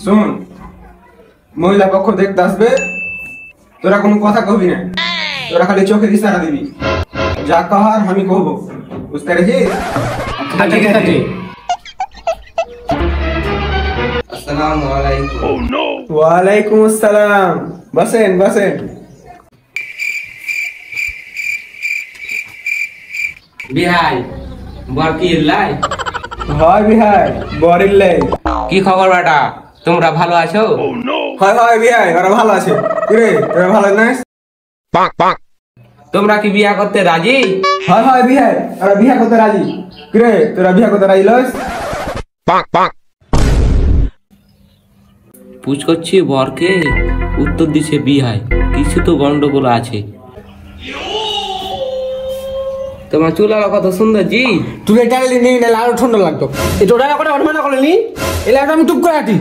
শোন, মহিলা পক্ষ দেখতে আসবে, তোরা কোনো কথা কবি না, তোরা খালি চোখের ইশারা দিবি, যা কহার আমি কহবো, বুঝতে পেরেছিস? ঠিক আছে। আসসালামু আলাইকুম। ওয়ালাইকুম আসসালাম। বসেন বসেন। বিহাই বর কি লাই? হয় বিহাই, বরিল্লে। কি খবর বেটা, তোমরা ভালো আছো? হয় হয় বিহাই, ওরা ভালো আছে। কিরে তোরা ভালো নাস? তোমরা কি বিয়া করতে রাজি? হয় হয় বিহাই, ওরা বিয়া করতে রাজি। কিরে তোরা বিয়া করতে রাজি লস? পুছ করছি বরকে, উত্তর দিছে বিহাই, কিছু তো গন্ডগোল আছে। তোমার চুলালা কত সুন্দর জি। তুই এটা নিয়ে নিলে আরো ঠান্ডা লাগতো। এটা ওটা করে অনুমান করলি, এলে আমি টুক করে হাঁটি।